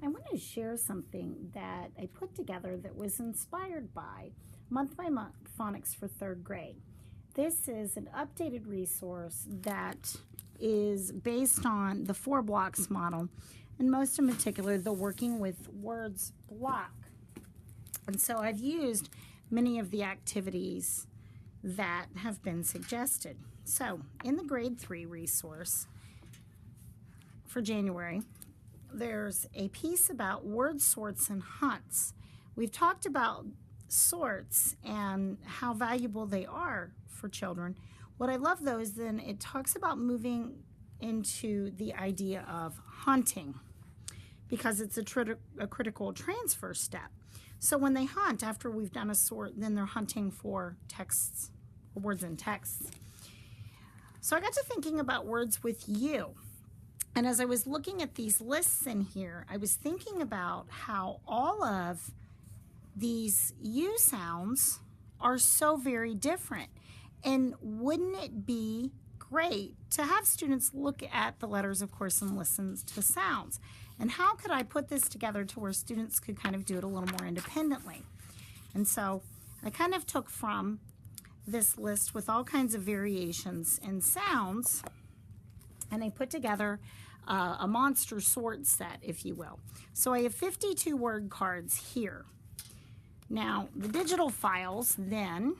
I want to share something that I put together that was inspired by Month by Month Phonics for 3rd grade. This is an updated resource that is based on the 4 blocks model, and most in particular the working with words block. And so I've used many of the activities that have been suggested. So in the grade 3 resource for January, there's a piece about word sorts and hunts. We've talked about sorts and how valuable they are for children. What I love though is then it talks about moving into the idea of hunting, because it's a critical transfer step. So when they hunt, after we've done a sort, then they're hunting for texts, words and texts. So I got to thinking about words with you. And as I was looking at these lists in here, I was thinking about how all of these U sounds are so very different. And wouldn't it be great to have students look at the letters, of course, and listen to sounds? And how could I put this together to where students could kind of do it a little more independently? And so I kind of took from this list with all kinds of variations in sounds, and I put together a monster sort set, if you will. So I have 52 word cards here. Now, the digital files, then,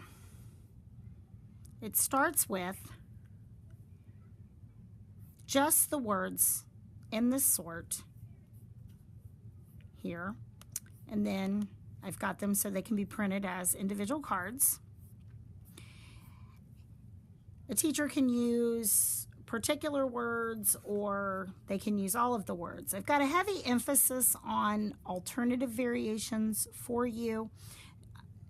it starts with just the words in the sort here, and then I've got them so they can be printed as individual cards. The teacher can use particular words or they can use all of the words. I've got a heavy emphasis on alternative variations for you.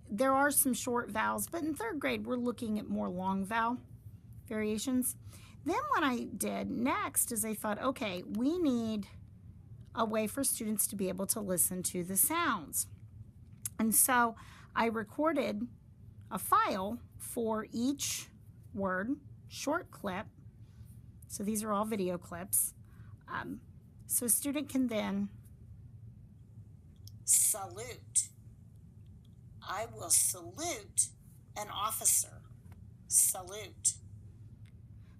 There are some short vowels, but in 3rd grade we're looking at more long vowel variations. Then what I did next is I thought, okay, we need a way for students to be able to listen to the sounds. And so I recorded a file for each word, short clip. So these are all video clips. So a student can then salute. I will salute an officer. Salute.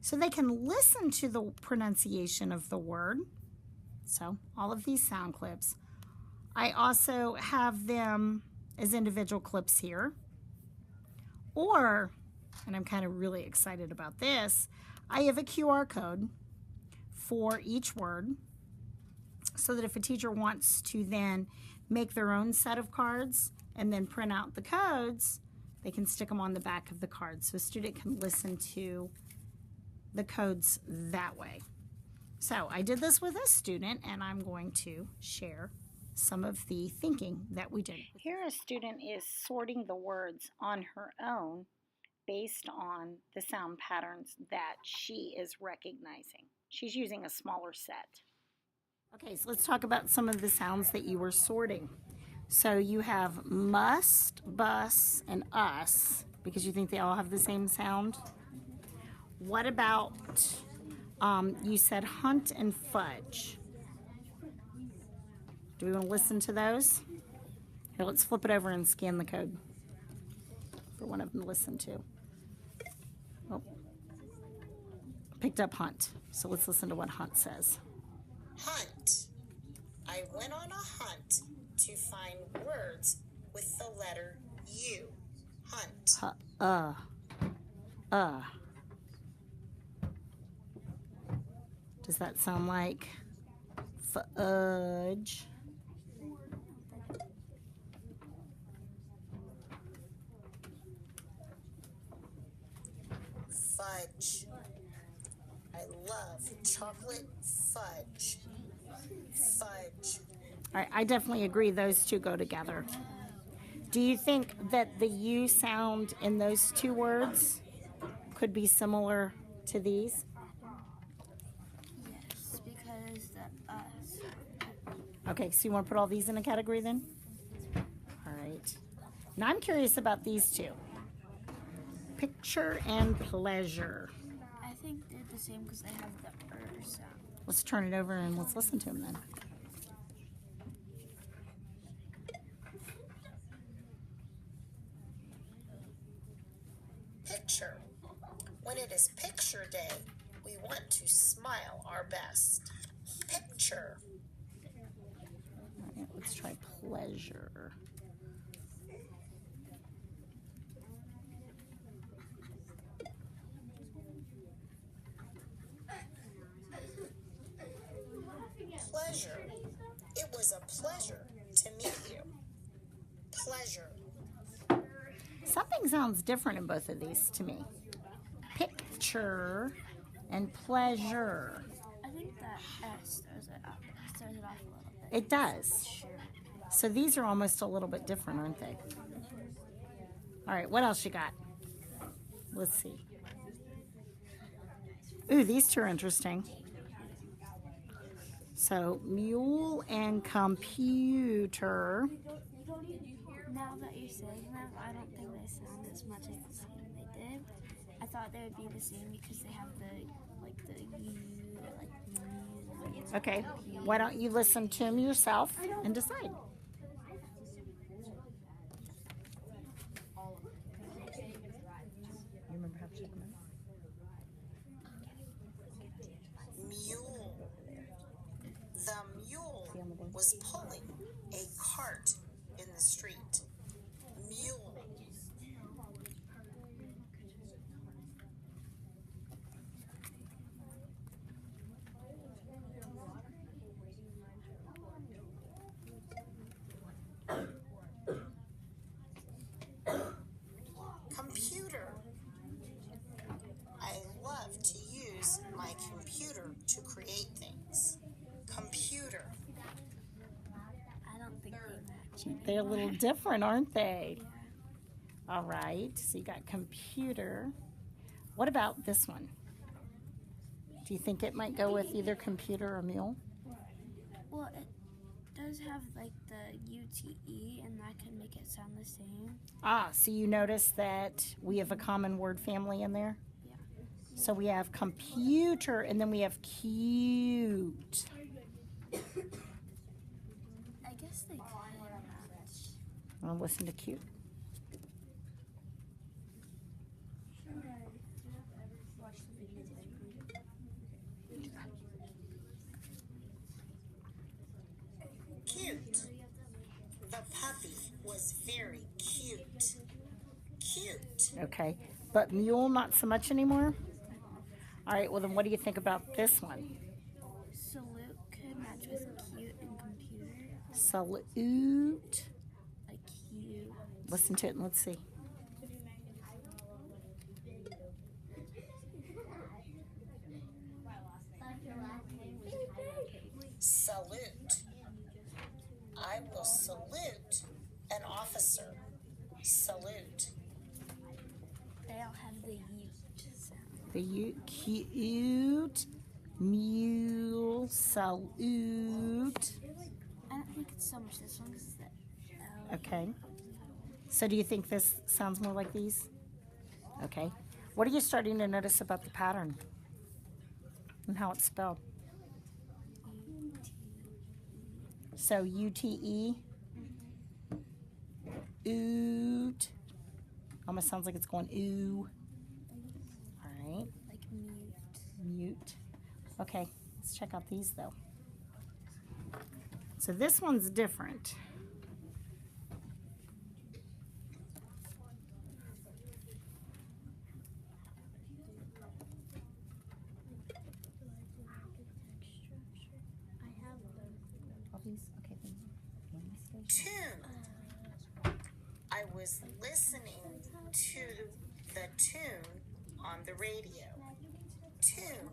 So they can listen to the pronunciation of the word. So all of these sound clips. I also have them as individual clips here. Or, and I'm kind of really excited about this, I have a QR code for each word so that if a teacher wants to then make their own set of cards and then print out the codes, they can stick them on the back of the card so a student can listen to the codes that way. So I did this with a student, and I'm going to share some of the thinking that we did. Here a student is sorting the words on her own based on the sound patterns that she is recognizing. She's using a smaller set. Okay, so let's talk about some of the sounds that you were sorting. So you have must, bus, and us, because you think they all have the same sound. What about, you said hunt and fudge. Do we want to listen to those? Here, let's flip it over and scan the code for one of them to listen to. Oh, picked up hunt. So let's listen to what hunt says. Hunt. I went on a hunt to find words with the letter U. Hunt. Does that sound like fudge? Fudge. I love chocolate fudge. Fudge. All right, I definitely agree those two go together. Do you think that the U sound in those two words could be similar to these? Yes, because the us. Okay, so you want to put all these in a category then? All right. Now I'm curious about these two. Picture and pleasure. I think they're the same because they have the sound. Let's turn it over and let's listen to them then. picture. When it is picture day, we want to smile our best. Picture. All right, let's try pleasure. Pleasure. It was a pleasure to meet you. Pleasure. Something sounds different in both of these to me. Picture and pleasure. I think that S throws it off a little bit. It does. So these are almost a little bit different, aren't they? All right, what else you got? Let's see. Ooh, these two are interesting. So, mule and computer. Now that you're saying them, I don't think they sound as much as the same they did. I thought they would be the same because they have the U. Okay, why don't you listen to them yourself and decide? You remember how to check them Mule. The mule was pulling a cart in the street. Mule. Computer. I love to use my computer to create things. Computer. I don't think they match. They're a little different, aren't they? All right, so you got computer. What about this one? Do you think it might go with either computer or mule? Well, it does have like the UTE, and that can make it sound the same. Ah, so you notice that we have a common word family in there? Yeah. So we have computer, and then we have cute. I guess they kind of match. Want to listen to cute? Cute. The puppy was very cute. Cute. Okay, but mule not so much anymore? All right, well then what do you think about this one? Salute could match with cute and computer. Salute. Like cute. Listen to it and let's see. Salute. I will salute an officer. Salute. They all have the U sound. The cute, mule, salute. I don't think it's so much this one because the L. Okay. So do you think this sounds more like these? Okay. What are you starting to notice about the pattern and how it's spelled? So UTE, oot. Almost sounds like it's going ooh. All right. Like mute. Mute. Okay, let's check out these though. So this one's different. Tune. I was listening to the tune on the radio. Tune.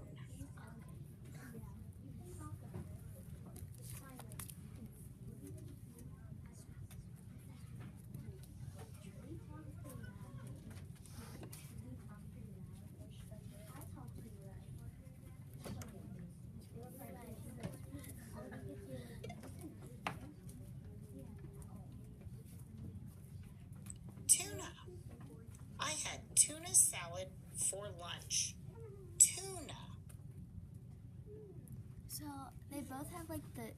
Tuna. I had tuna salad for lunch. Tuna. So they both have like the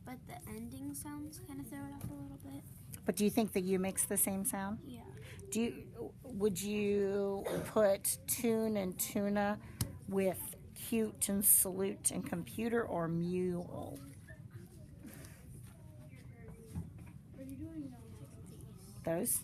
but the ending sounds kind of throw it off a little bit. But do you think the U makes the same sound? Yeah. Would you put tune and tuna with cute and salute and computer, or mule? Those?